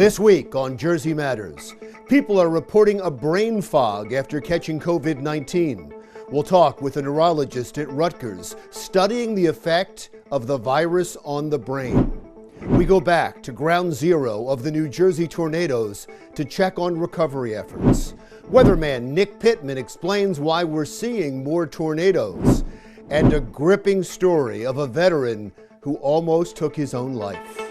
This week on Jersey Matters, people are reporting a brain fog after catching COVID-19. We'll talk with a neurologist at Rutgers studying the effect of the virus on the brain. We go back to ground zero of the New Jersey tornadoes to check on recovery efforts. Weatherman Nick Pittman explains why we're seeing more tornadoes, and a gripping story of a veteran who almost took his own life.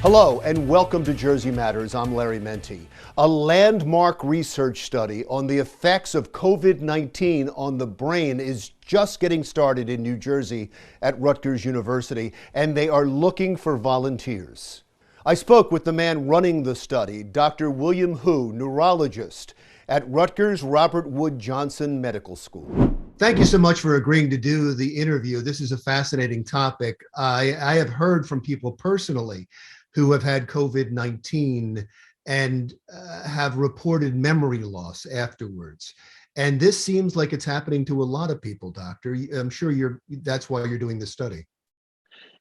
Hello and welcome to Jersey Matters. I'm Larry Menti. A landmark research study on the effects of COVID-19 on the brain is just getting started in New Jersey at Rutgers University, and they are looking for volunteers. I spoke with the man running the study, Dr. William Hu, neurologist at Rutgers Robert Wood Johnson Medical School. Thank you so much for agreeing to do the interview. This is a fascinating topic. I have heard from people personally who have had COVID-19 and have reported memory loss afterwards. And this seems like it's happening to a lot of people, Doctor. I'm sure that's why you're doing this study.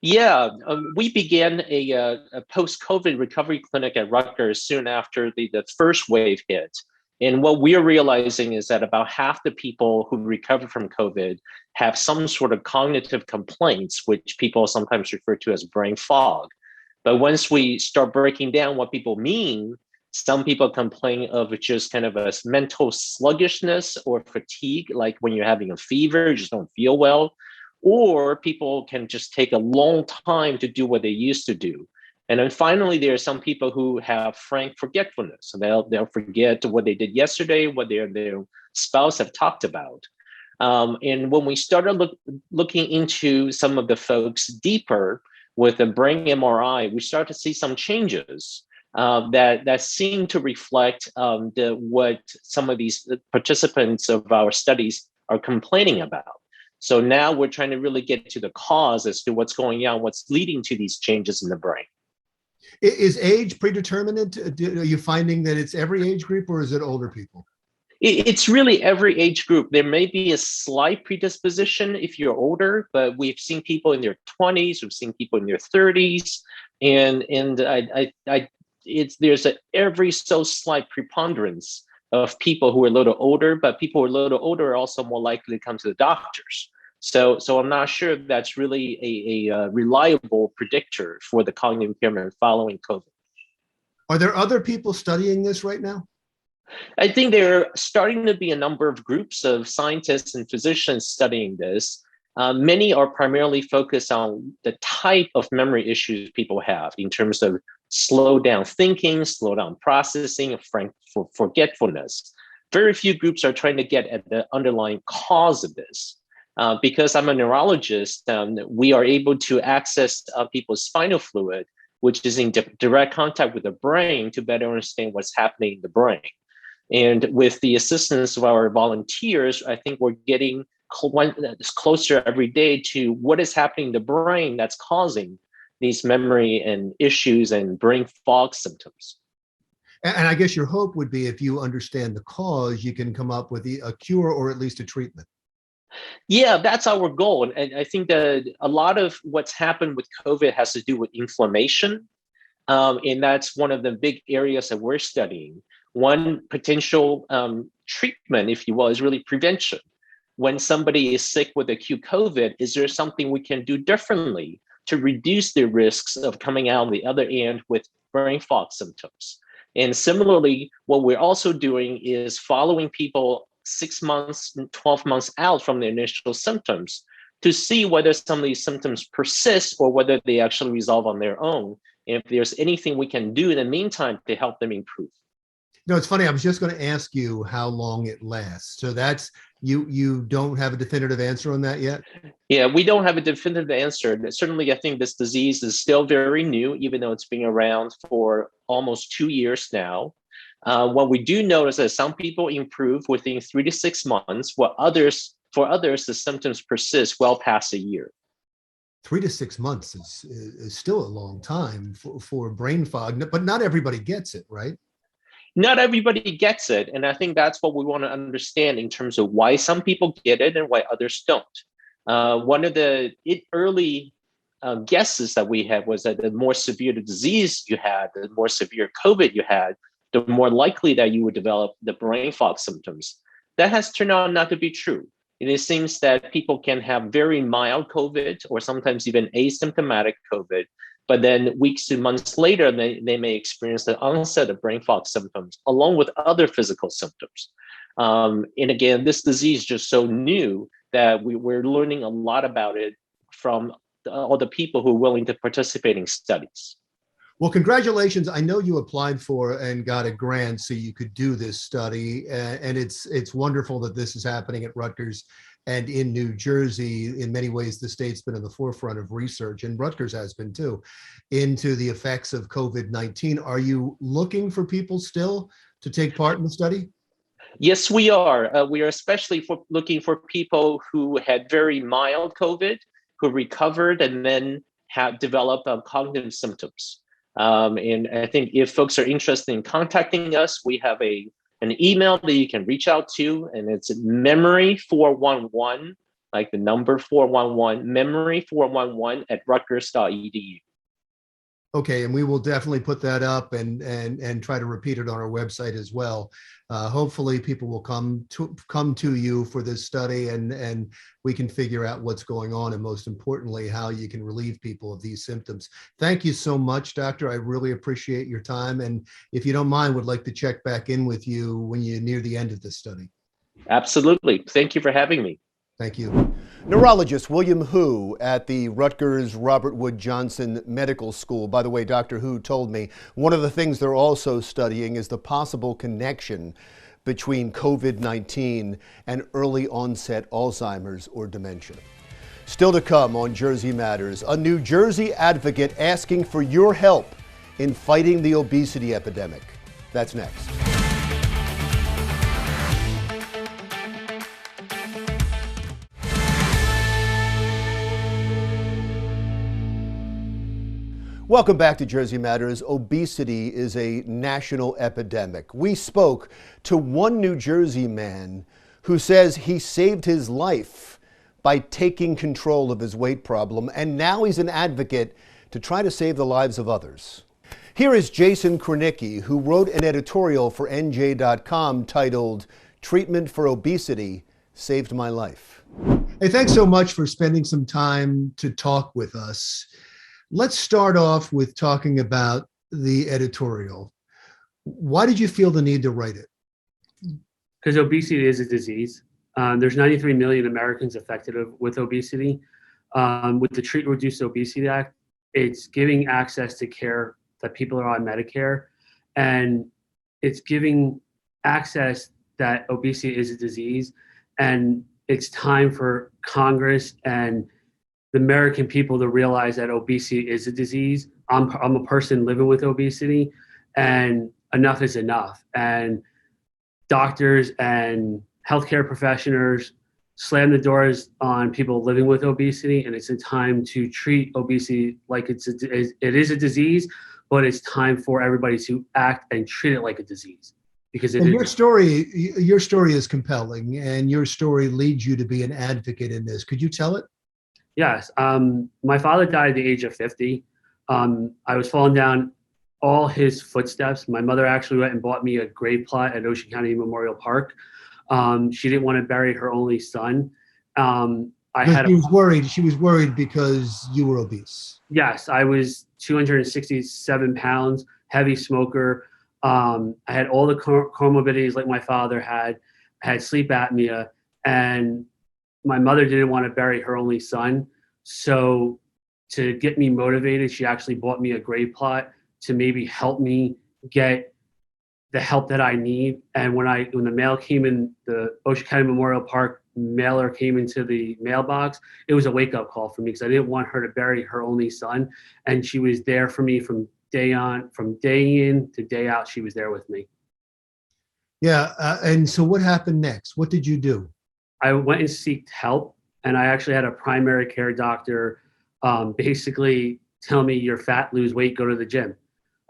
Yeah, we began a post-COVID recovery clinic at Rutgers soon after the first wave hit. And what we're realizing is that about half the people who recover from COVID have some sort of cognitive complaints, which people sometimes refer to as brain fog. But once we start breaking down what people mean, some people complain of just kind of a mental sluggishness or fatigue, like when you're having a fever, you just don't feel well. Or people can just take a long time to do what they used to do. And then finally, there are some people who have frank forgetfulness. So they'll forget what they did yesterday, what their spouse have talked about. And when we started looking into some of the folks deeper with a brain MRI, we start to see some changes that seem to reflect what some of these participants of our studies are complaining about. So now we're trying to really get to the cause as to what's going on, what's leading to these changes in the brain. Is age predetermined? Are you finding that it's every age group, or is it older people? It's really every age group. There may be a slight predisposition if you're older, but we've seen people in their 20s, we've seen people in their 30s, and there's a every so slight preponderance of people who are a little older, but people who are a little older are also more likely to come to the doctors. So I'm not sure if that's really a reliable predictor for the cognitive impairment following COVID. Are there other people studying this right now? I think there are starting to be a number of groups of scientists and physicians studying this. Many are primarily focused on the type of memory issues people have in terms of slow down thinking, slow down processing, frank forgetfulness. Very few groups are trying to get at the underlying cause of this. Because I'm a neurologist, we are able to access people's spinal fluid, which is in direct contact with the brain, to better understand what's happening in the brain. And with the assistance of our volunteers, I think we're getting closer every day to what is happening in the brain that's causing these memory and issues and brain fog symptoms. And I guess your hope would be, if you understand the cause, you can come up with a cure or at least a treatment. Yeah, that's our goal. And I think that a lot of what's happened with COVID has to do with inflammation. And that's one of the big areas that we're studying. One potential treatment, if you will, is really prevention. When somebody is sick with acute COVID, is there something we can do differently to reduce the risks of coming out on the other end with brain fog symptoms? And similarly, what we're also doing is following people 6 months, 12 months out from the initial symptoms to see whether some of these symptoms persist or whether they actually resolve on their own. And if there's anything we can do in the meantime to help them improve. No, it's funny. I was just going to ask you how long it lasts. So that's, you don't have a definitive answer on that yet? Yeah, we don't have a definitive answer. Certainly, I think this disease is still very new, even though it's been around for almost 2 years now. What we do notice is some people improve within 3 to 6 months, for others, the symptoms persist well past a year. 3 to 6 months is still a long time for brain fog, but not everybody gets it, right? Not everybody gets it. And I think that's what we want to understand in terms of why some people get it and why others don't. One of the early guesses that we had was that the more severe the disease you had, the more severe COVID you had, the more likely that you would develop the brain fog symptoms. That has turned out not to be true. It seems that people can have very mild COVID or sometimes even asymptomatic COVID, but then weeks to months later, they may experience the onset of brain fog symptoms along with other physical symptoms. And again, this disease is just so new that we're learning a lot about it from all the people who are willing to participate in studies. Well, congratulations. I know you applied for and got a grant so you could do this study. And it's wonderful that this is happening at Rutgers and in New Jersey. In many ways, the state's been in the forefront of research, and Rutgers has been too, into the effects of COVID-19. Are you looking for people still to take part in the study? Yes, we are. We are especially looking for people who had very mild COVID, who recovered and then have developed cognitive symptoms. And I think if folks are interested in contacting us, we have an email that you can reach out to, and it's memory411, like the number 411, memory411 at rutgers.edu. Okay, and we will definitely put that up and try to repeat it on our website as well. Hopefully people will come to you for this study, and we can figure out what's going on, and most importantly, how you can relieve people of these symptoms. Thank you so much, Doctor. I really appreciate your time. And if you don't mind, would like to check back in with you when you're near the end of this study. Absolutely. Thank you for having me. Thank you. Neurologist William Hu at the Rutgers Robert Wood Johnson Medical School. By the way, Dr. Hu told me one of the things they're also studying is the possible connection between COVID-19 and early onset Alzheimer's or dementia. Still to come on Jersey Matters, a New Jersey advocate asking for your help in fighting the obesity epidemic. That's next. Welcome back to Jersey Matters. Obesity is a national epidemic. We spoke to one New Jersey man who says he saved his life by taking control of his weight problem, and now he's an advocate to try to save the lives of others. Here is Jason Kronicki, who wrote an editorial for NJ.com titled, "Treatment for Obesity Saved My Life." Hey, thanks so much for spending some time to talk with us. Let's start off with talking about the editorial. Why did you feel the need to write it? Because obesity is a disease. There's 93 million Americans affected with obesity. With the Treat and Reduce Obesity Act, it's giving access to care that people are on Medicare, and it's giving access that obesity is a disease, and it's time for Congress and the American people to realize that obesity is a disease. I'm a person living with obesity, and enough is enough. And doctors and healthcare professionals slam the doors on people living with obesity, and it's a time to treat obesity like it is a disease, but it's time for everybody to act and treat it like a disease. Because your story is compelling, and your story leads you to be an advocate in this. Could you tell it? Yes. My father died at the age of 50. I was falling down all his footsteps. My mother actually went and bought me a grave plot at Ocean County Memorial Park. She didn't want to bury her only son. She was worried because you were obese. Yes, I was 267 pounds, heavy smoker. I had all the comorbidities like my father had. I had sleep apnea, and my mother didn't want to bury her only son. So to get me motivated, she actually bought me a grave plot to maybe help me get the help that I need. And when the mail came in, the Ocean County Memorial Park mailer came into the mailbox, it was a wake-up call for me, because I didn't want her to bury her only son. And she was there for me from day in to day out. She was there with me. Yeah. And so what happened next? What did you do? I went and sought help, and I actually had a primary care doctor basically tell me, "You're fat, lose weight, go to the gym."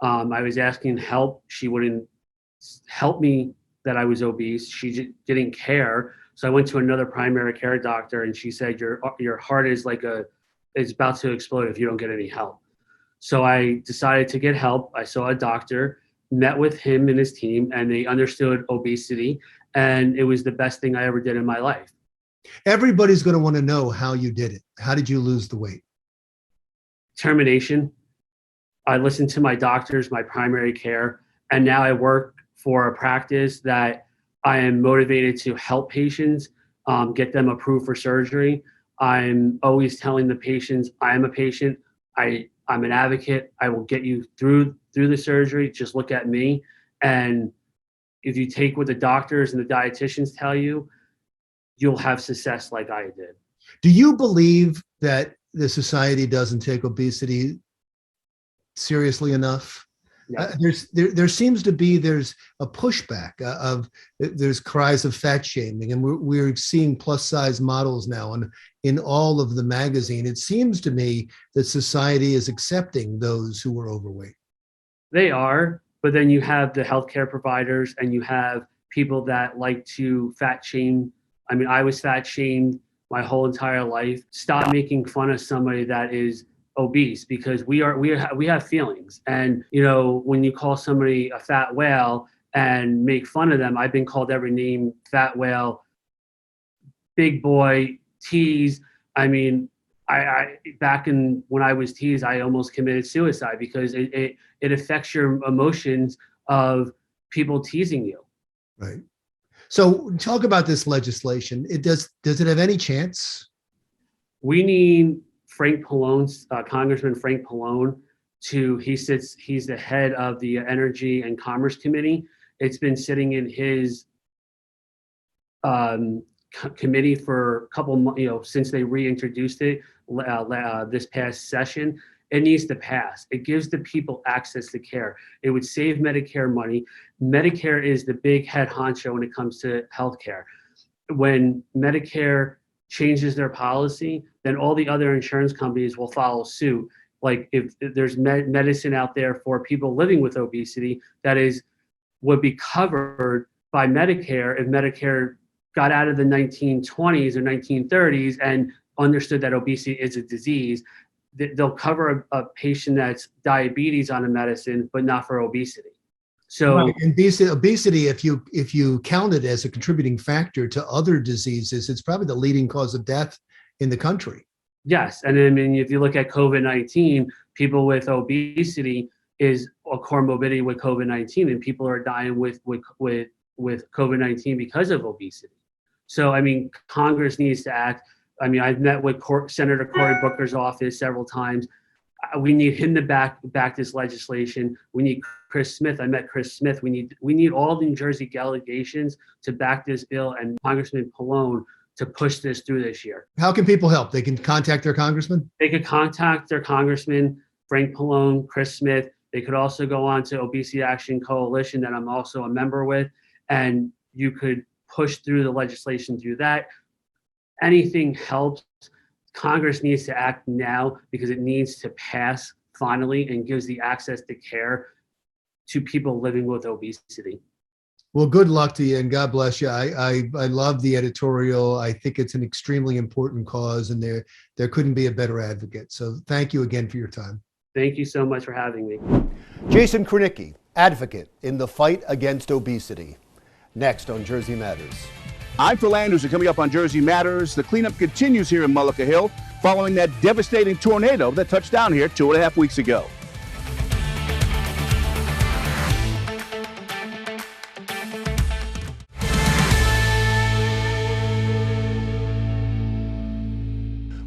I was asking help. She wouldn't help me that I was obese. She didn't care. So I went to another primary care doctor, and she said, your heart is it's about to explode if you don't get any help. So I decided to get help. I saw a doctor, met with him and his team, and they understood obesity. And it was the best thing I ever did in my life. Everybody's going to want to know how you did it. How did you lose the weight? Determination. I listened to my doctors, my primary care, and now I work for a practice that I am motivated to help patients, get them approved for surgery. I'm always telling the patients, I am a patient. I'm an advocate. I will get you through the surgery. Just look at me. And if you take what the doctors and the dietitians tell you, you'll have success like I did. Do you believe that the society doesn't take obesity seriously enough? Yeah. There seems to be, there's a pushback there's cries of fat shaming, and we're seeing plus size models now in all of the magazine. It seems to me that society is accepting those who are overweight. They are, but then you have the healthcare providers, and you have people that like to fat shame. I mean, I was fat shamed my whole entire life. Stop making fun of somebody that is obese, because we have feelings. And when you call somebody a fat whale and make fun of them, I've been called every name: fat whale, big boy, tease. I mean, I back when I was teased, I almost committed suicide, because it affects your emotions of people teasing you. Right. So talk about this legislation. Does it have any chance? We need Frank Pallone, Congressman Frank Pallone, he's the head of the Energy and Commerce Committee. It's been sitting in his committee for a couple, since they reintroduced it this past session. It needs to pass. It gives the people access to care. It would save Medicare money. Medicare is the big head honcho when it comes to healthcare. When Medicare changes their policy, then all the other insurance companies will follow suit. Like if there's medicine out there for people living with obesity that would be covered by Medicare if Medicare got out of the 1920s or 1930s and understood that obesity is a disease. They'll cover a patient that's diabetes on a medicine, but not for obesity. So right. And obesity, if you count it as a contributing factor to other diseases, it's probably the leading cause of death in the country. Yes, and I mean, if you look at COVID-19, people with obesity is a comorbidity with COVID-19, and people are dying with COVID-19 because of obesity. So I mean, Congress needs to act. I mean, I've met with Senator Cory Booker's office several times. We need him to back this legislation. We need Chris Smith. I met Chris Smith. We need all the New Jersey delegations to back this bill, and Congressman Pallone to push this through this year. How can people help? They can contact their congressman? They could contact their congressman, Frank Pallone, Chris Smith. They could also go on to Obesity Action Coalition that I'm also a member with, and you could push through the legislation through that. Anything helps. Congress needs to act now, because it needs to pass finally and gives the access to care to people living with obesity. Well, good luck to you, and God bless you. I love the editorial. I think it's an extremely important cause, and there couldn't be a better advocate. So thank you again for your time. Thank you so much for having me. Jason Kranicki, advocate in the fight against obesity. Next on Jersey Matters. I'm Phil Anderson. Coming up on Jersey Matters, the cleanup continues here in Mullica Hill following that devastating tornado that touched down here 2.5 weeks ago.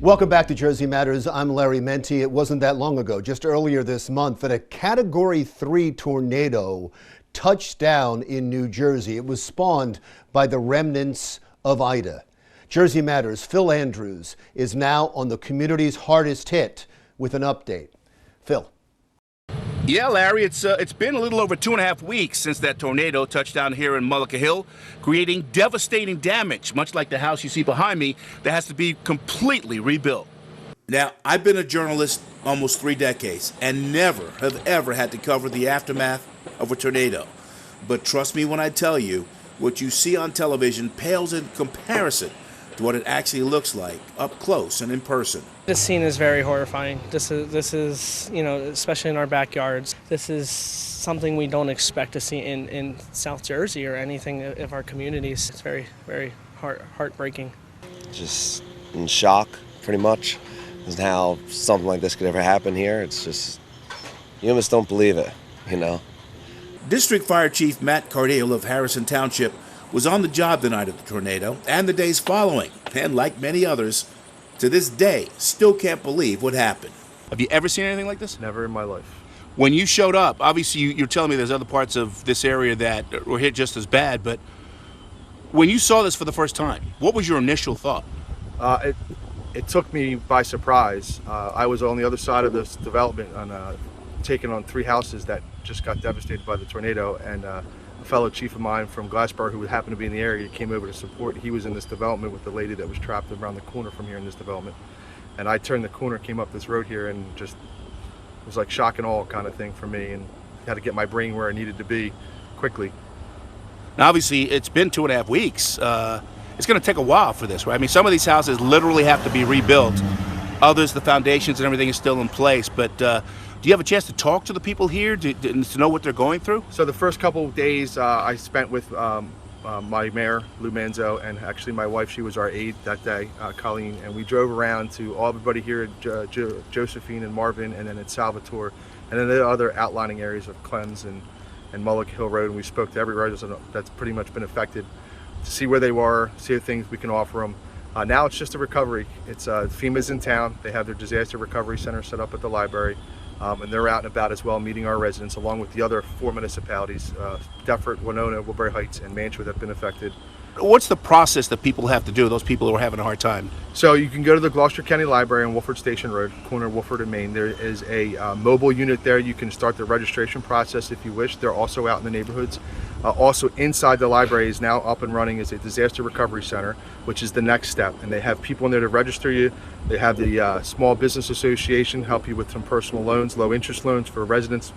Welcome back to Jersey Matters. I'm Larry Menti. It wasn't that long ago, just earlier this month, that a Category 3 tornado touched down in New Jersey. It was spawned by the remnants of Ida. Jersey Matters' Phil Andrews is now on the community's hardest hit with an update. Phil. Yeah, Larry, it's been a little over 2.5 weeks since that tornado touched down here in Mullica Hill, creating devastating damage, much like the house you see behind me, that has to be completely rebuilt. Now, I've been a journalist almost 3 decades and never have ever had to cover the aftermath of a tornado. But trust me when I tell you, what you see on television pales in comparison to what it actually looks like up close and in person. This scene is very horrifying. This is, you know, especially in our backyards, this is something we don't expect to see in South Jersey or anything of our communities. It's very, very heartbreaking. Just in shock, pretty much, as to how something like this could ever happen here. It's just, you almost don't believe it, you know. District Fire Chief Matt Cardale of Harrison Township was on the job the night of the tornado and the days following, and like many others, to this day, still can't believe what happened. Have you ever seen anything like this? Never in my life. When you showed up, obviously you're telling me there's other parts of this area that were hit just as bad, but when you saw this for the first time, what was your initial thought? It took me by surprise. I was on the other side of this development, taking on 3 houses that just got devastated by the tornado, and a fellow chief of mine from Glassboro who happened to be in the area came over to support. He was in this development with the lady that was trapped around the corner from here in this development, and I turned the corner, came up this road here, and just it was like shock and awe kind of thing for me, and had to get my brain where I needed to be quickly. Now, obviously, it's been 2.5 weeks. It's going to take a while for this, right? I mean, some of these houses literally have to be rebuilt. Others, the foundations and everything is still in place. But do you have a chance to talk to the people here to know what they're going through? So the first couple of days I spent with my mayor, Lou Manzo, and actually my wife. She was our aide that day, Colleen, and we drove around to everybody here at Josephine and Marvin, and then at Salvatore, and then the other outlining areas of Clems and Mullica Hill Road, and we spoke to every resident that's pretty much been affected to see where they were, see the things we can offer them. Now it's just a recovery. It's FEMA's in town. They have their disaster recovery center set up at the library, and they're out and about as well, meeting our residents along with the other 4 municipalities, Deptford, Winona, Woodbury Heights, and Mantua that have been affected. What's the process that people have to do, those people who are having a hard time? So you can go to the Gloucester County Library on Wolford Station Road, corner of Wolford and Main. There is a mobile unit there. You can start the registration process if you wish. They're also out in the neighborhoods. Also inside the library is now up and running is a disaster recovery center, which is the next step. And they have people in there to register you. They have the Small Business Association help you with some personal loans, low interest loans for residents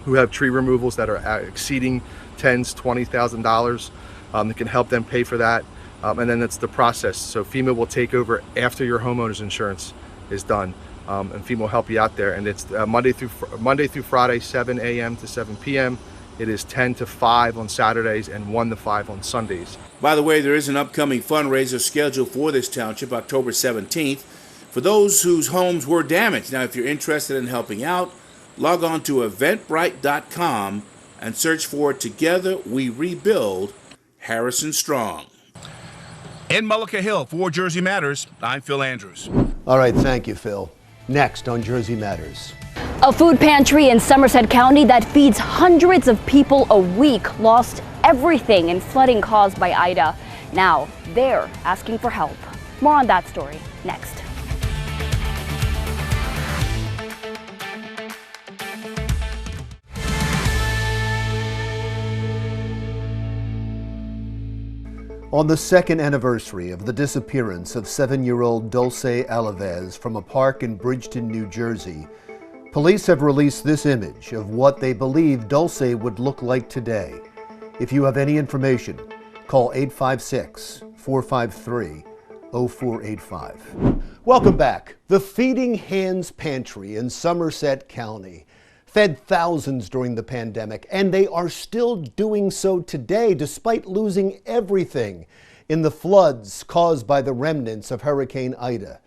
who have tree removals that are exceeding $10,000, $20,000. That can help them pay for that, and then it's the process. So FEMA will take over after your homeowner's insurance is done, and FEMA will help you out there. And it's Monday through Friday, 7 a.m. to 7 p.m. It is 10 to 5 on Saturdays and 1 to 5 on Sundays. By the way, there is an upcoming fundraiser scheduled for this township, October 17th, for those whose homes were damaged. Now, if you're interested in helping out, log on to eventbrite.com and search for Together We Rebuild Harrison Strong. In Mullica Hill, for Jersey Matters, I'm Phil Andrews. All right, thank you, Phil. Next on Jersey Matters. A food pantry in Somerset County that feeds hundreds of people a week lost everything in flooding caused by Ida. Now they're asking for help. More on that story next. On the second anniversary of the disappearance of 7-year-old Dulce Alaves from a park in Bridgeton, New Jersey, police have released this image of what they believe Dulce would look like today. If you have any information, call 856-453-0485. Welcome back. The Feeding Hands Pantry in Somerset County fed thousands during the pandemic, and they are still doing so today despite losing everything in the floods caused by the remnants of Hurricane Ida.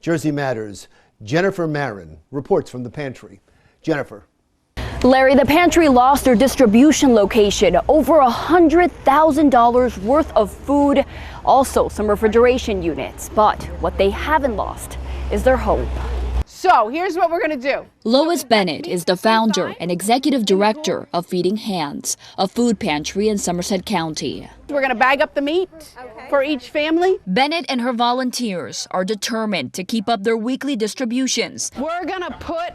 Jersey Matters' Jennifer Marin reports from the pantry. Jennifer. Larry, the pantry lost their distribution location, over $100,000 worth of food, also some refrigeration units. But what they haven't lost is their hope. So here's what we're going to do. Lois Bennett is the founder and executive director of Feeding Hands, a food pantry in Somerset County. We're going to bag up the meat for each family. Bennett and her volunteers are determined to keep up their weekly distributions. We're going to put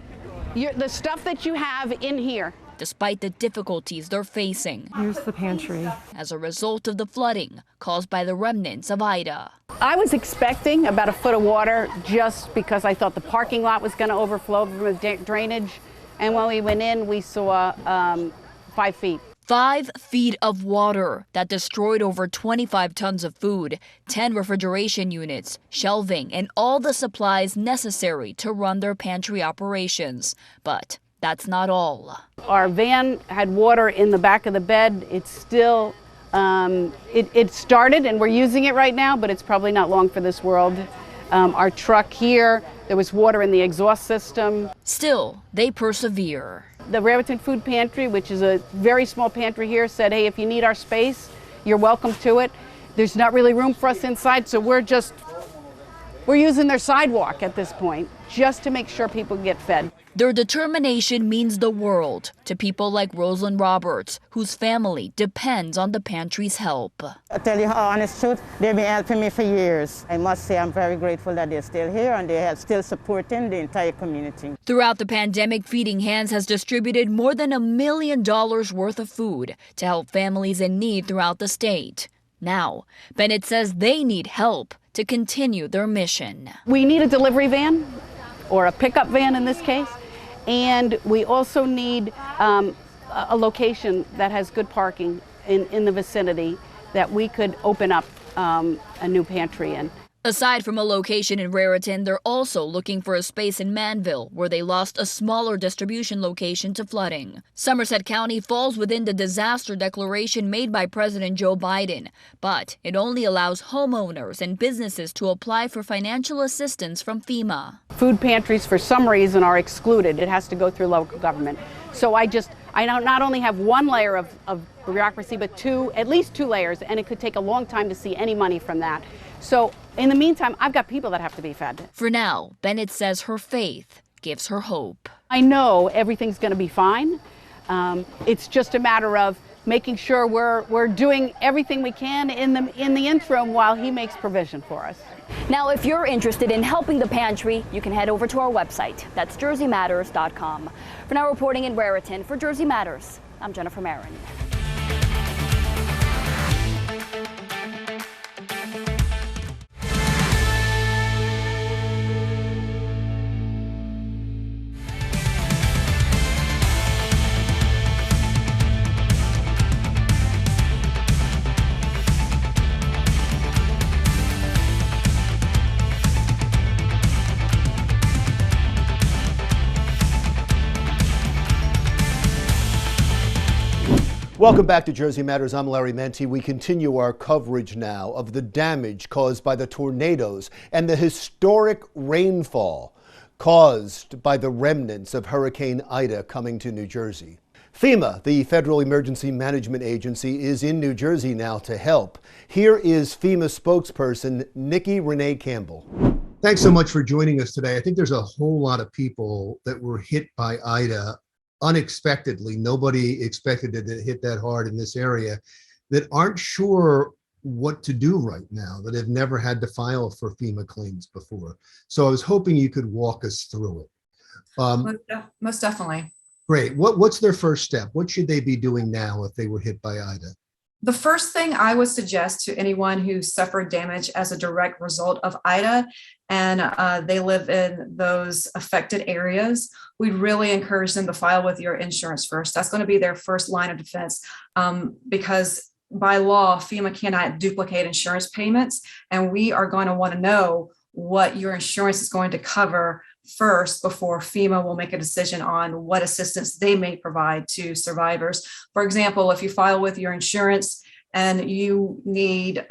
the stuff that you have in here. Despite the difficulties they're facing. Here's the pantry. As a result of the flooding caused by the remnants of Ida. I was expecting about 1 foot of water just because I thought the parking lot was going to overflow from the drainage. And when we went in, we saw 5 feet. 5 feet of water that destroyed over 25 tons of food, 10 refrigeration units, shelving, and all the supplies necessary to run their pantry operations. But that's not all. Our van had water in the back of the bed. It's still, it started and we're using it right now, but it's probably not long for this world. Our truck here, there was water in the exhaust system. Still, they persevere. The Raritan Food Pantry, which is a very small pantry here, said, hey, if you need our space, you're welcome to it. There's not really room for us inside, so we're using their sidewalk at this point just to make sure people get fed. Their determination means the world to people like Rosalind Roberts, whose family depends on the pantry's help. I tell you how honest truth, they've been helping me for years. I must say I'm very grateful that they're still here and they are still supporting the entire community. Throughout the pandemic, Feeding Hands has distributed more than $1 million worth of food to help families in need throughout the state. Now, Bennett says they need help to continue their mission. We need a delivery van, or a pickup van in this case, and we also need a location that has good parking in the vicinity that we could open up a new pantry in. Aside from a location in Raritan, they're also looking for a space in Manville, where they lost a smaller distribution location to flooding. Somerset County falls within the disaster declaration made by President Joe Biden, but it only allows homeowners and businesses to apply for financial assistance from FEMA. Food pantries, for some reason, are excluded. It has to go through local government. So I not only have one layer of bureaucracy, but at least two layers, and it could take a long time to see any money from that. So in the meantime, I've got people that have to be fed. For now, Bennett says her faith gives her hope. I know everything's going to be fine. It's just a matter of making sure we're doing everything we can in the interim while he makes provision for us. Now, if you're interested in helping the pantry, you can head over to our website. That's jerseymatters.com. For now, reporting in Raritan for Jersey Matters, I'm Jennifer Marin. Welcome back to Jersey Matters. I'm Larry Menti. We continue our coverage now of the damage caused by the tornadoes and the historic rainfall caused by the remnants of Hurricane Ida coming to New Jersey. FEMA, the Federal Emergency Management Agency, is in New Jersey now to help. Here is FEMA spokesperson Nikki Renee Campbell. Thanks so much for joining us today. I think there's a whole lot of people that were hit by Ida unexpectedly. Nobody expected it to hit that hard in this area, that aren't sure what to do right now, that have never had to file for FEMA claims before. So I was hoping you could walk us through it. Most definitely. Great. What's their first step? What should they be doing now if they were hit by Ida? The first thing I would suggest to anyone who suffered damage as a direct result of Ida and they live in those affected areas, we'd really encourage them to file with your insurance first. That's going to be their first line of defense because by law, FEMA cannot duplicate insurance payments, and we are going to want to know what your insurance is going to cover first before FEMA will make a decision on what assistance they may provide to survivors. For example, if you file with your insurance and you need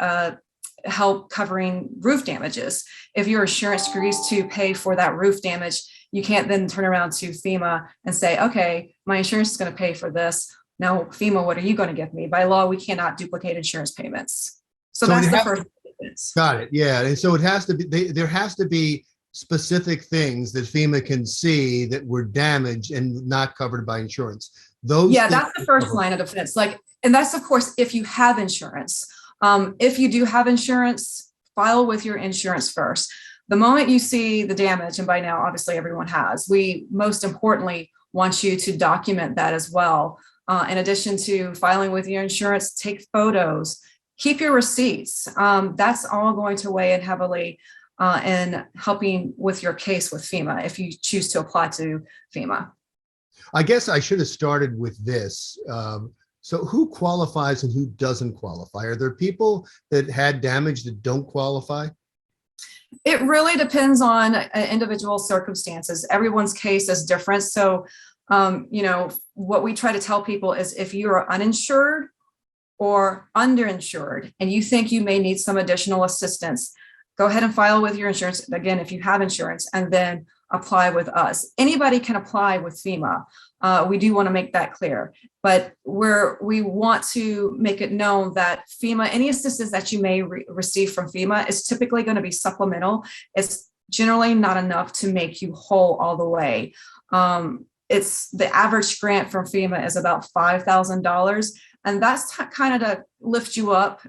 help covering roof damages, if your insurance agrees to pay for that roof damage, you can't then turn around to FEMA and say, okay, my insurance is going to pay for this. Now, FEMA, what are you going to give me? By law, we cannot duplicate insurance payments. So that's the first defense. Got it. Yeah. And so it has to be, there has to be specific things that FEMA can see that were damaged and not covered by insurance. That's the first line of defense. And that's, of course, if you have insurance. If you do have insurance, file with your insurance first. The moment you see the damage, and by now, obviously everyone has, we most importantly want you to document that as well. In addition to filing with your insurance, take photos, keep your receipts. That's all going to weigh in heavily in helping with your case with FEMA if you choose to apply to FEMA. I guess I should have started with this. So who qualifies and who doesn't qualify? Are there people that had damage that don't qualify? It really depends on individual circumstances. Everyone's case is different. So, what we try to tell people is if you are uninsured or underinsured and you think you may need some additional assistance, go ahead and file with your insurance, again, if you have insurance, and then apply with us. Anybody can apply with FEMA. We do want to make that clear, but we want to make it known that FEMA, any assistance that you may receive from FEMA is typically going to be supplemental. It's generally not enough to make you whole all the way. It's the average grant from FEMA is about $5,000. And that's kind of to lift you up,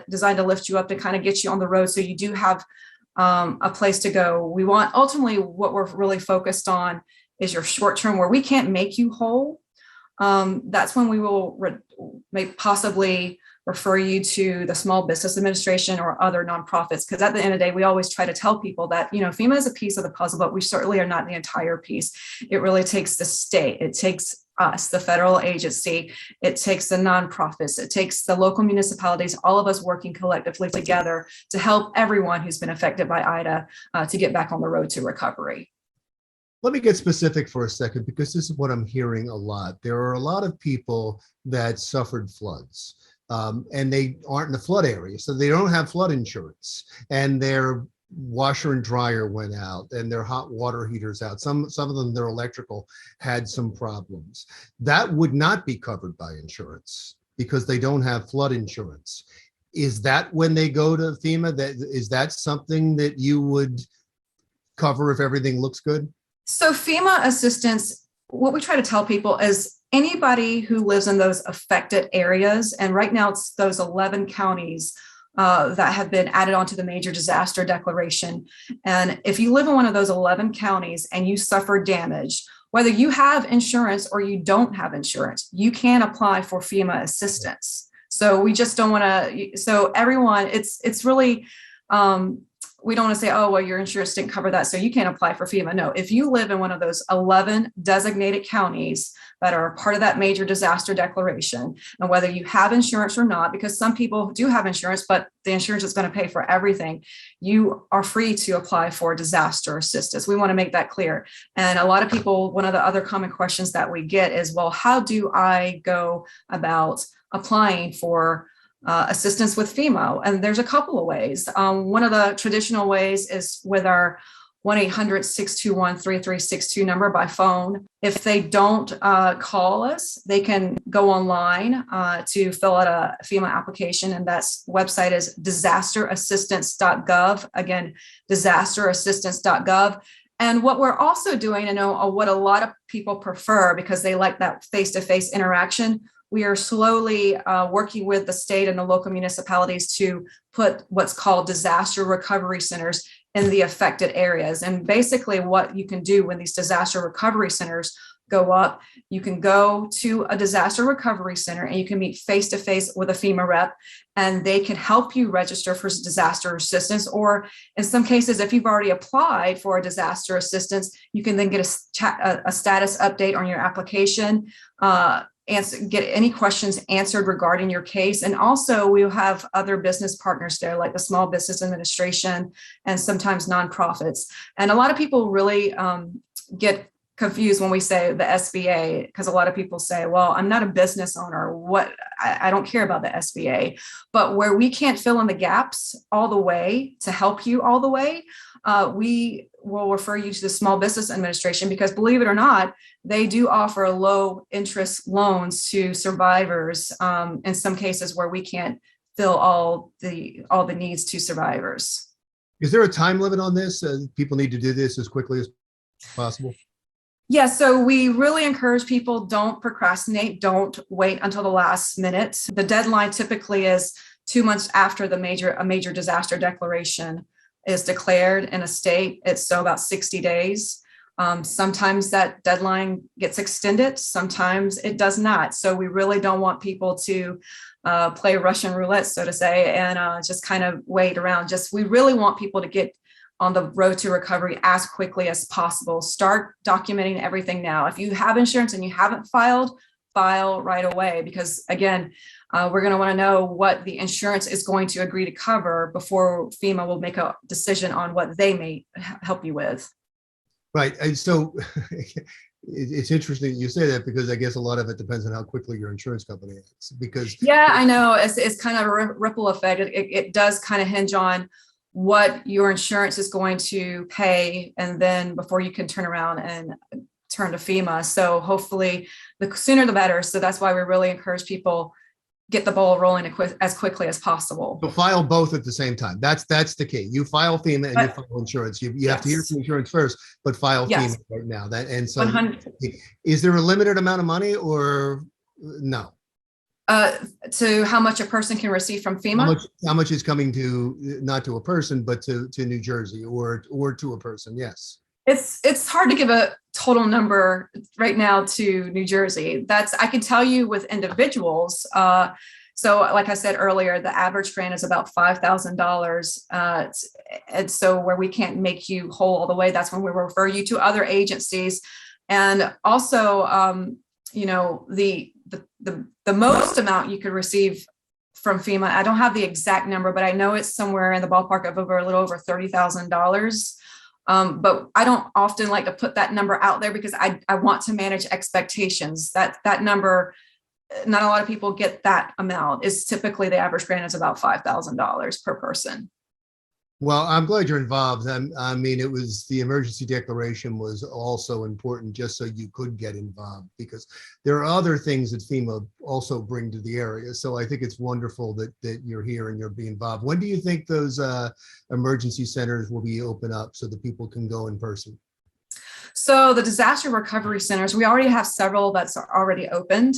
designed to lift you up to kind of get you on the road so you do have a place to go. We want, ultimately, what we're really focused on is your short term where we can't make you whole. That's when we will may possibly refer you to the Small Business Administration or other nonprofits. Because at the end of the day, we always try to tell people that, FEMA is a piece of the puzzle, but we certainly are not the entire piece. It really takes the state. It takes us, the federal agency. It takes the nonprofits. It takes the local municipalities, all of us working collectively together to help everyone who's been affected by Ida to get back on the road to recovery. Let me get specific for a second, because this is what I'm hearing a lot. There are a lot of people that suffered floods and they aren't in the flood area, so they don't have flood insurance, and their washer and dryer went out and their hot water heaters out. Some of them, their electrical had some problems. That would not be covered by insurance because they don't have flood insurance. Is that when they go to FEMA? Is that something that you would cover if everything looks good? So FEMA assistance, what we try to tell people is anybody who lives in those affected areas, and right now it's those 11 counties that have been added onto the major disaster declaration. And if you live in one of those 11 counties and you suffer damage, whether you have insurance or you don't have insurance, you can apply for FEMA assistance. So we just don't want to, so everyone, it's really, we don't want to say, oh, well, your insurance didn't cover that, so you can't apply for FEMA. No, if you live in one of those 11 designated counties that are part of that major disaster declaration, and whether you have insurance or not, because some people do have insurance, but the insurance is going to pay for everything, you are free to apply for disaster assistance. We want to make that clear. And a lot of people, one of the other common questions that we get is, well, how do I go about applying for assistance with FEMA? And there's a couple of ways. One of the traditional ways is with our 1-800-621-3362 number by phone. If they don't call us, they can go online to fill out a FEMA application, and that website is DISASTERASSISTANCE.GOV. Again, DISASTERASSISTANCE.GOV. And what we're also doing, and what a lot of people prefer because they like that face-to-face interaction, we are slowly working with the state and the local municipalities to put what's called disaster recovery centers in the affected areas. And basically what you can do when these disaster recovery centers go up, you can go to a disaster recovery center and you can meet face-to-face with a FEMA rep, and they can help you register for disaster assistance. Or in some cases, if you've already applied for a disaster assistance, you can then get a status update on your application, get any questions answered regarding your case. And also we'll have other business partners there, like the Small Business Administration and sometimes nonprofits. And a lot of people really get confused when we say the SBA, because a lot of people say, well, I'm not a business owner. I don't care about the SBA. But where we can't fill in the gaps all the way to help you all the way, we will refer you to the Small Business Administration, because believe it or not, they do offer low interest loans to survivors in some cases where we can't fill all the needs to survivors. Is there a time limit on this? People need to do this as quickly as possible? Yeah, so we really encourage people, don't procrastinate, don't wait until the last minute. The deadline typically is 2 months after a major disaster declaration is declared in a state. It's so about 60 days. Sometimes that deadline gets extended, sometimes it does not. So we really don't want people to play Russian roulette, so to say, and just kind of wait around. We really want people to get on the road to recovery as quickly as possible. Start documenting everything now. If you have insurance and you haven't filed, file right away, because again, we're going to want to know what the insurance is going to agree to cover before FEMA will make a decision on what they may help you with. Right. And so it's interesting you say that, because I guess a lot of it depends on how quickly your insurance company acts. Because yeah, I know it's kind of a ripple effect. It does kind of hinge on what your insurance is going to pay, and then before you can turn around and turn to FEMA. So hopefully the sooner the better. So that's why we really encourage people get the ball rolling as quickly as possible. So file both at the same time. That's the key. You file FEMA and you file insurance. You have to hear from insurance first, but file FEMA right now. So 100. Is there a limited amount of money or no? To how much a person can receive from FEMA? How much is coming to, not to a person, but to New Jersey or to a person? Yes. It's hard to give a total number right now to New Jersey. I can tell you with individuals. So like I said earlier, the average grant is about $5,000. And so where we can't make you whole all the way, that's when we refer you to other agencies. And also, the most amount you could receive from FEMA, I don't have the exact number, but I know it's somewhere in the ballpark of a little over $30,000. But I don't often like to put that number out there because I want to manage expectations. That number, not a lot of people get that amount. Is typically the average grant is about $5,000 per person. Well, I'm glad you're involved. I mean, it was the emergency declaration was also important just so you could get involved, because there are other things that FEMA also bring to the area. So I think it's wonderful that you're here and you're being involved. When do you think those emergency centers will be open up so that people can go in person? So the disaster recovery centers, we already have several that's already opened.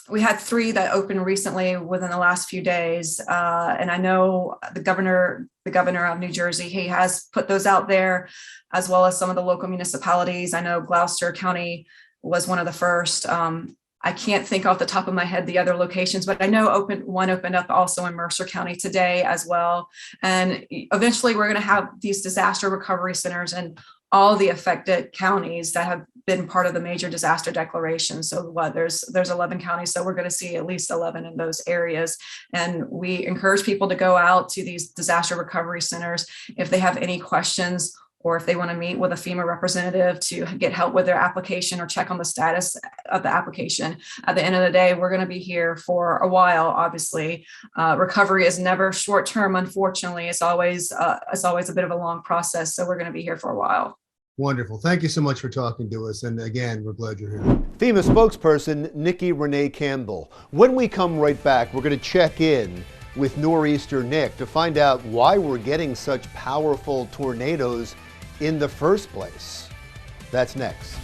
We had 3 that opened recently within the last few days. And I know the governor of New Jersey, he has put those out there, as well as some of the local municipalities. I know Gloucester County was one of the first. I can't think off the top of my head the other locations, but I know one opened up also in Mercer County today as well. And eventually we're going to have these disaster recovery centers in all the affected counties that have been part of the major disaster declaration. So there's 11 counties. So we're going to see at least 11 in those areas. And we encourage people to go out to these disaster recovery centers if they have any questions, or if they want to meet with a FEMA representative to get help with their application or check on the status of the application. At the end of the day, we're going to be here for a while. Obviously, recovery is never short-term. Unfortunately, it's always a bit of a long process. So we're going to be here for a while. Wonderful. Thank you so much for talking to us. And again, we're glad you're here. FEMA spokesperson Nikki Renee Campbell. When we come right back, we're going to check in with Nor'easter Nick to find out why we're getting such powerful tornadoes in the first place. That's next.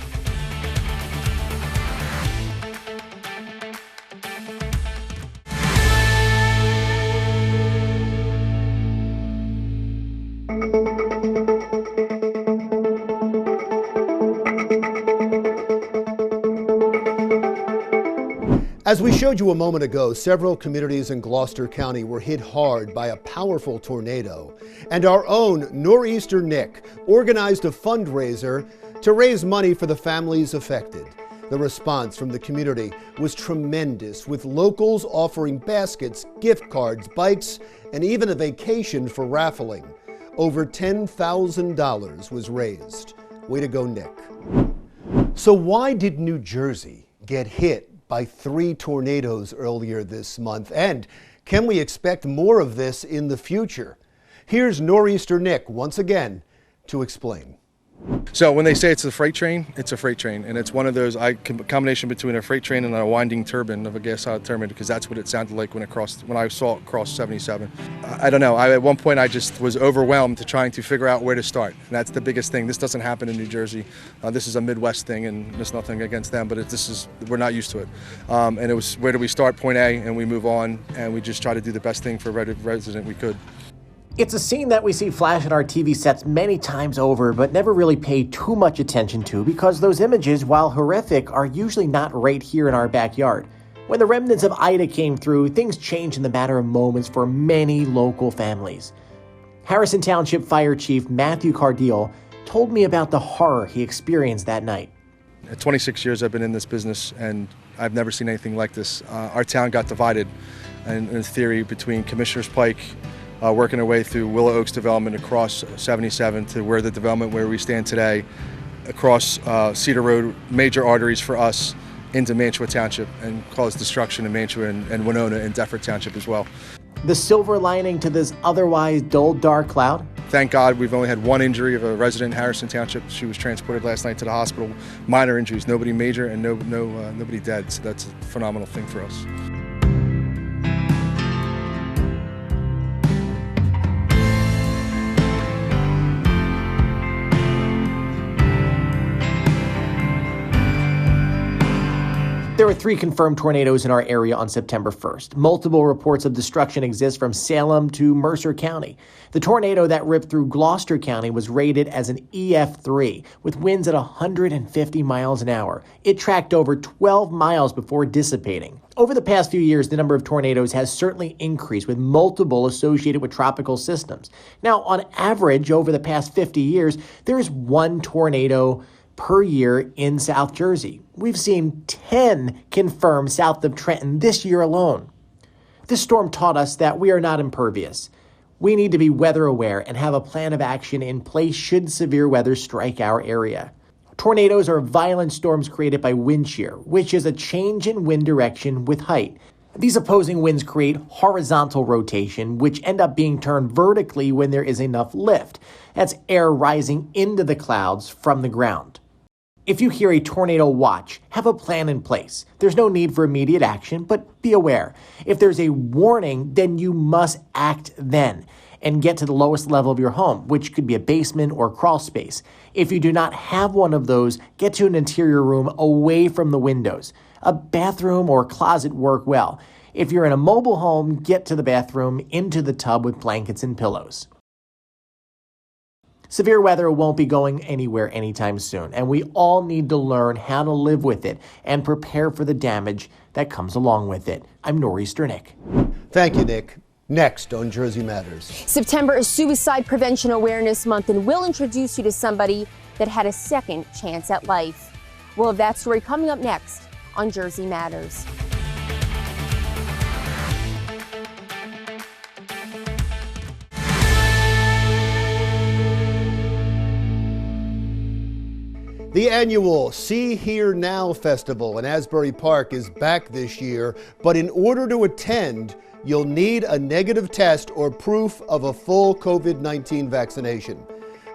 As we showed you a moment ago, several communities in Gloucester County were hit hard by a powerful tornado. And our own Nor'easter Nick organized a fundraiser to raise money for the families affected. The response from the community was tremendous, with locals offering baskets, gift cards, bikes, and even a vacation for raffling. Over $10,000 was raised. Way to go, Nick. So why did New Jersey get hit by 3 tornadoes earlier this month? And can we expect more of this in the future? Here's Nor'easter Nick once again to explain. So when they say it's a freight train, it's a freight train. And it's one of those combination between a freight train and a winding turbine of a gas-powered turbine, because that's what it sounded like when I saw it cross 77. I don't know. At one point I just was overwhelmed to trying to figure out where to start. And that's the biggest thing. This doesn't happen in New Jersey. This is a Midwest thing, and there's nothing against them, but we're not used to it. And it was, where do we start? Point A, and we move on, and we just try to do the best thing for every resident we could. It's a scene that we see flash on our TV sets many times over, but never really pay too much attention to, because those images, while horrific, are usually not right here in our backyard. When the remnants of Ida came through, things changed in the matter of moments for many local families. Harrison Township Fire Chief Matthew Cardiel told me about the horror he experienced that night. At 26 years I've been in this business, and I've never seen anything like this. Our town got divided, in theory, between Commissioners Pike, working our way through Willow Oaks development across 77 to where the development where we stand today, across Cedar Road, major arteries for us, into Mantua Township, and caused destruction in Mantua and Winona and Deptford Township as well. The silver lining to this otherwise dull, dark cloud? Thank God we've only had one injury of a resident in Harrison Township. She was transported last night to the hospital. Minor injuries, nobody major and nobody dead. So that's a phenomenal thing for us. There were 3 confirmed tornadoes in our area on September 1st. Multiple reports of destruction exist from Salem to Mercer County. The tornado that ripped through Gloucester County was rated as an EF3 with winds at 150 miles an hour. It tracked over 12 miles before dissipating. Over the past few years, the number of tornadoes has certainly increased, with multiple associated with tropical systems. Now, on average, over the past 50 years, there is 1 tornado per year in South Jersey. We've seen 10 confirmed south of Trenton this year alone. This storm taught us that we are not impervious. We need to be weather aware and have a plan of action in place should severe weather strike our area. Tornadoes are violent storms created by wind shear, which is a change in wind direction with height. These opposing winds create horizontal rotation, which end up being turned vertically when there is enough lift. That's air rising into the clouds from the ground. If you hear a tornado watch, have a plan in place. There's no need for immediate action, but be aware. If there's a warning, then you must act then and get to the lowest level of your home, which could be a basement or crawl space. If you do not have one of those, get to an interior room away from the windows. A bathroom or closet work well. If you're in a mobile home, get to the bathroom, into the tub with blankets and pillows. Severe weather won't be going anywhere anytime soon, and we all need to learn how to live with it and prepare for the damage that comes along with it. I'm Nor'easter Nick. Thank you, Nick. Next on Jersey Matters. September is Suicide Prevention Awareness Month, and we'll introduce you to somebody that had a second chance at life. We'll have that story coming up next on Jersey Matters. The annual See Here Now Festival in Asbury Park is back this year, but in order to attend, you'll need a negative test or proof of a full COVID-19 vaccination.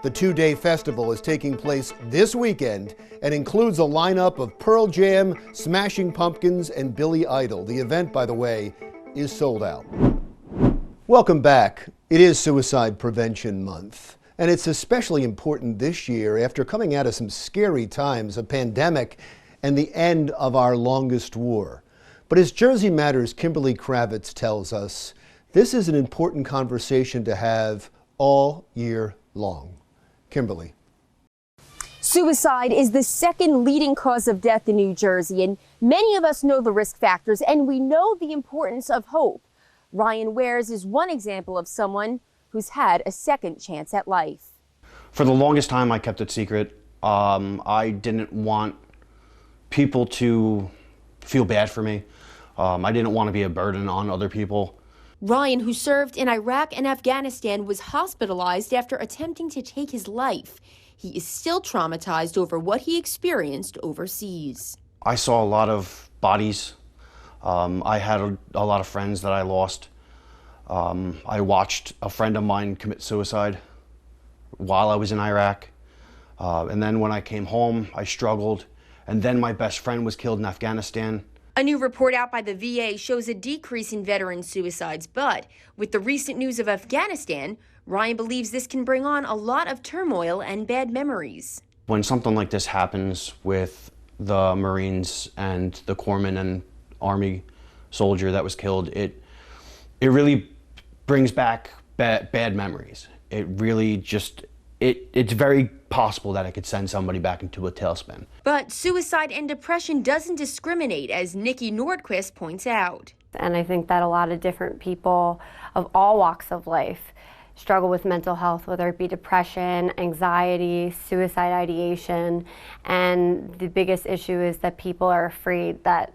The 2-day festival is taking place this weekend and includes a lineup of Pearl Jam, Smashing Pumpkins, and Billy Idol. The event, by the way, is sold out. Welcome back. It is Suicide Prevention Month. And it's especially important this year after coming out of some scary times, a pandemic, and the end of our longest war. But as Jersey Matters' Kimberly Kravitz tells us, this is an important conversation to have all year long. Kimberly. Suicide is the second leading cause of death in New Jersey, and many of us know the risk factors, and we know the importance of hope. Ryan Wares is one example of someone who's had a second chance at life. For the longest time, I kept it secret. I didn't want people to feel bad for me. I didn't want to be a burden on other people. Ryan, who served in Iraq and Afghanistan, was hospitalized after attempting to take his life. He is still traumatized over what he experienced overseas. I saw a lot of bodies. I had a lot of friends that I lost. I watched a friend of mine commit suicide while I was in Iraq. And then when I came home, I struggled. And then my best friend was killed in Afghanistan. A new report out by the VA shows a decrease in veteran suicides, but with the recent news of Afghanistan, Ryan believes this can bring on a lot of turmoil and bad memories. When something like this happens with the Marines and the corpsman and Army soldier that was killed, it really brings back bad memories. It really just, it's very possible that it could send somebody back into a tailspin. But suicide and depression doesn't discriminate, as Nikki Nordquist points out. And I think that a lot of different people of all walks of life struggle with mental health, whether it be depression, anxiety, suicide ideation, and the biggest issue is that people are afraid that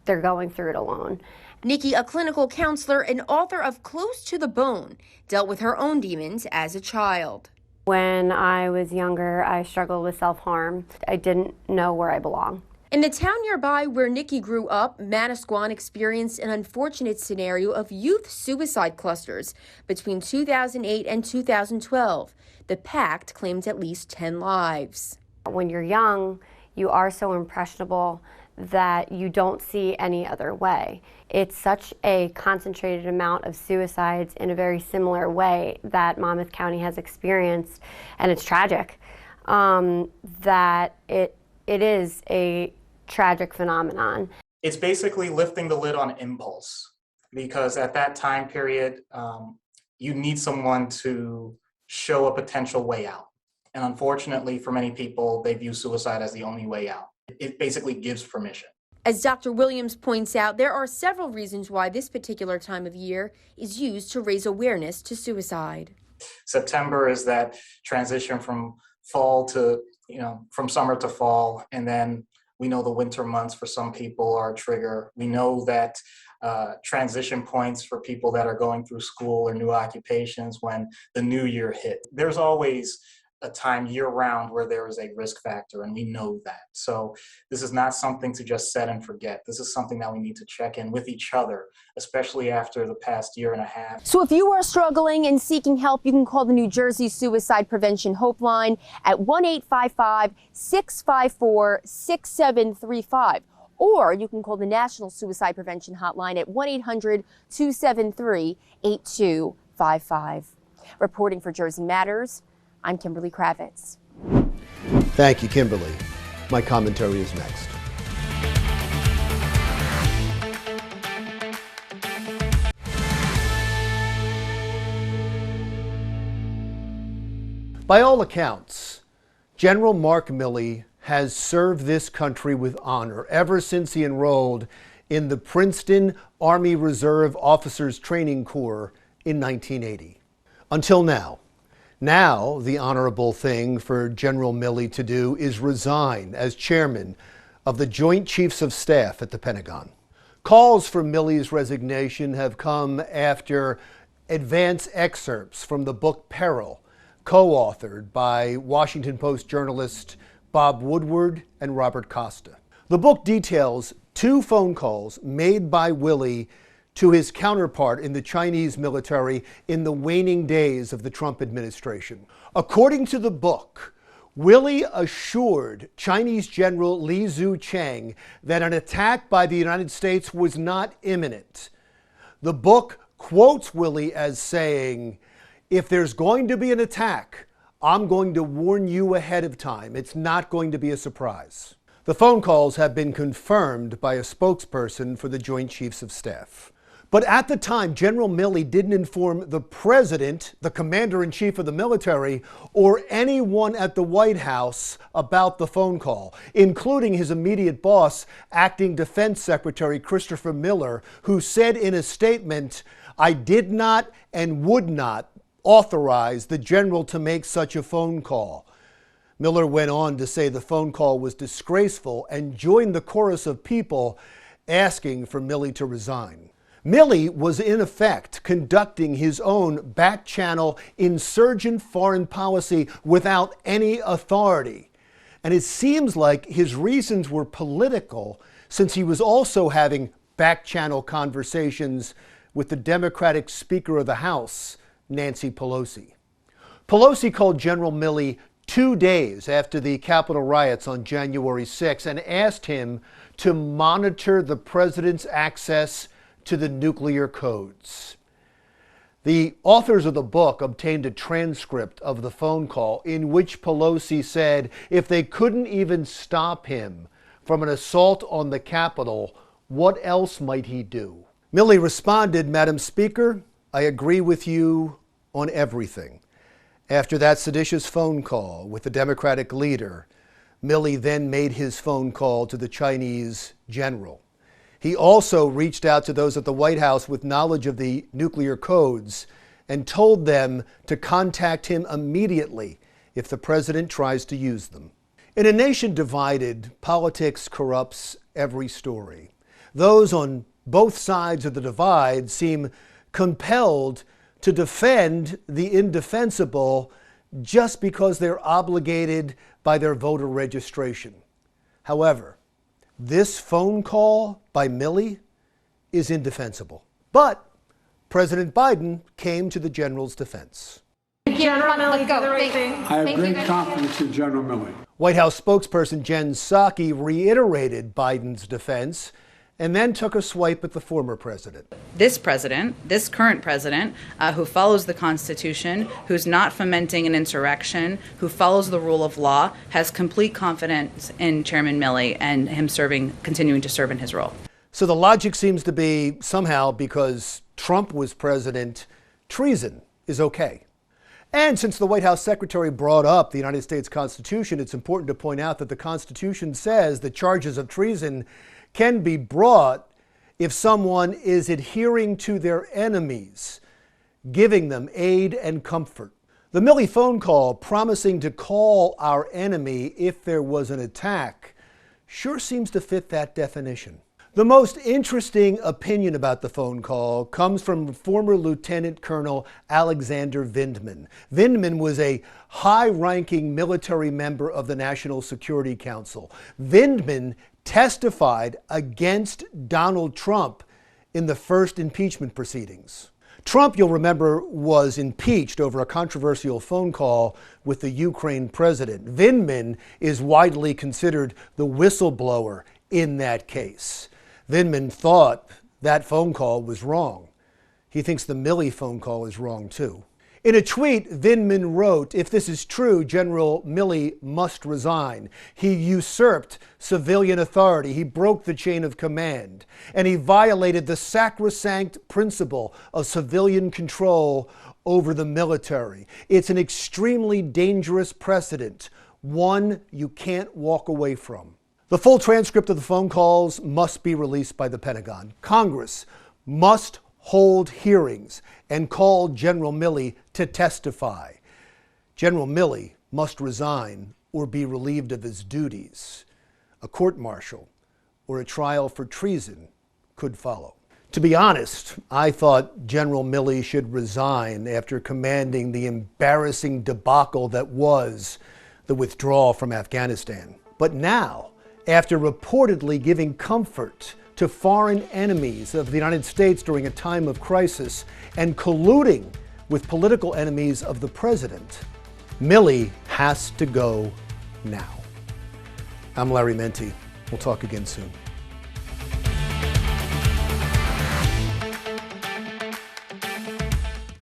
they're going through it alone. Nikki, a clinical counselor and author of Close to the Bone, dealt with her own demons as a child. When I was younger, I struggled with self-harm. I didn't know where I belonged. In the town nearby where Nikki grew up, Manasquan experienced an unfortunate scenario of youth suicide clusters between 2008 and 2012. The pact claimed at least 10 lives. When you're young, you are so impressionable that you don't see any other way. It's such a concentrated amount of suicides in a very similar way that Monmouth County has experienced, and it's tragic, that it is a tragic phenomenon. It's basically lifting the lid on impulse, because at that time period, you need someone to show a potential way out. And unfortunately for many people, they view suicide as the only way out. It basically gives permission. As Dr. Williams points out, there are several reasons why this particular time of year is used to raise awareness to suicide. September is that transition from fall to, from summer to fall, and then we know the winter months for some people are a trigger. We know that transition points for people that are going through school or new occupations when the new year hit. There's always a time year-round where there is a risk factor, and we know that. So this is not something to just set and forget. This is something that we need to check in with each other, especially after the past year and a half. So if you are struggling and seeking help, you can call the New Jersey Suicide Prevention Hope Line at 1-855-654-6735. Or you can call the National Suicide Prevention Hotline at 1-800-273-8255. Reporting for Jersey Matters, I'm Kimberly Kravitz. Thank you, Kimberly. My commentary is next. By all accounts, General Mark Milley has served this country with honor ever since he enrolled in the Princeton Army Reserve Officers Training Corps in 1980. Until now. Now, the honorable thing for General Milley to do is resign as chairman of the Joint Chiefs of Staff at the Pentagon. Calls for Milley's resignation have come after advance excerpts from the book Peril, co-authored by Washington Post journalist Bob Woodward and Robert Costa. The book details 2 phone calls made by Willey to his counterpart in the Chinese military in the waning days of the Trump administration. According to the book, Willey assured Chinese General Li Zucheng that an attack by the United States was not imminent. The book quotes Willey as saying, "If there's going to be an attack, I'm going to warn you ahead of time. It's not going to be a surprise." The phone calls have been confirmed by a spokesperson for the Joint Chiefs of Staff. But at the time, General Milley didn't inform the president, the commander-in-chief of the military, or anyone at the White House about the phone call, including his immediate boss, Acting Defense Secretary Christopher Miller, who said in a statement, "I did not and would not authorize the general to make such a phone call." Miller went on to say the phone call was disgraceful and joined the chorus of people asking for Milley to resign. Milley was in effect conducting his own back-channel insurgent foreign policy without any authority. And it seems like his reasons were political, since he was also having back-channel conversations with the Democratic Speaker of the House, Nancy Pelosi. Pelosi called General Milley 2 days after the Capitol riots on January 6 and asked him to monitor the president's access to the nuclear codes. The authors of the book obtained a transcript of the phone call in which Pelosi said if they couldn't even stop him from an assault on the Capitol, what else might he do? Milley responded, "Madam Speaker, I agree with you on everything." After that seditious phone call with the Democratic leader, Milley then made his phone call to the Chinese general. He also reached out to those at the White House with knowledge of the nuclear codes and told them to contact him immediately if the president tries to use them. In a nation divided, politics corrupts every story. Those on both sides of the divide seem compelled to defend the indefensible just because they're obligated by their voter registration. However, this phone call by Milley is indefensible. But President Biden came to the general's defense. General Milley did the right thing. I have great confidence in General Milley. White House spokesperson Jen Psaki reiterated Biden's defense and then took a swipe at the former president. This president, this current president, who follows the Constitution, who's not fomenting an insurrection, who follows the rule of law, has complete confidence in Chairman Milley and him continuing to serve in his role. So the logic seems to be somehow because Trump was president, treason is okay. And since the White House secretary brought up the United States Constitution, it's important to point out that the Constitution says that charges of treason can be brought if someone is adhering to their enemies, giving them aid and comfort. The Milley phone call promising to call our enemy if there was an attack sure seems to fit that definition. The most interesting opinion about the phone call comes from former Lieutenant Colonel Alexander Vindman. Vindman was a high-ranking military member of the National Security Council. Vindman testified against Donald Trump in the first impeachment proceedings. Trump, you'll remember, was impeached over a controversial phone call with the Ukraine president. Vindman is widely considered the whistleblower in that case. Vindman thought that phone call was wrong. He thinks the Milley phone call is wrong too. In a tweet, Vindman wrote, "If this is true, General Milley must resign. He usurped civilian authority. He broke the chain of command. And he violated the sacrosanct principle of civilian control over the military. It's an extremely dangerous precedent, one you can't walk away from." The full transcript of the phone calls must be released by the Pentagon. Congress must hold hearings and call General Milley to testify. General Milley must resign or be relieved of his duties. A court-martial or a trial for treason could follow. To be honest, I thought General Milley should resign after commanding the embarrassing debacle that was the withdrawal from Afghanistan. But now, after reportedly giving comfort to foreign enemies of the United States during a time of crisis and colluding with political enemies of the president, Milley has to go now. I'm Larry Menti. We'll talk again soon.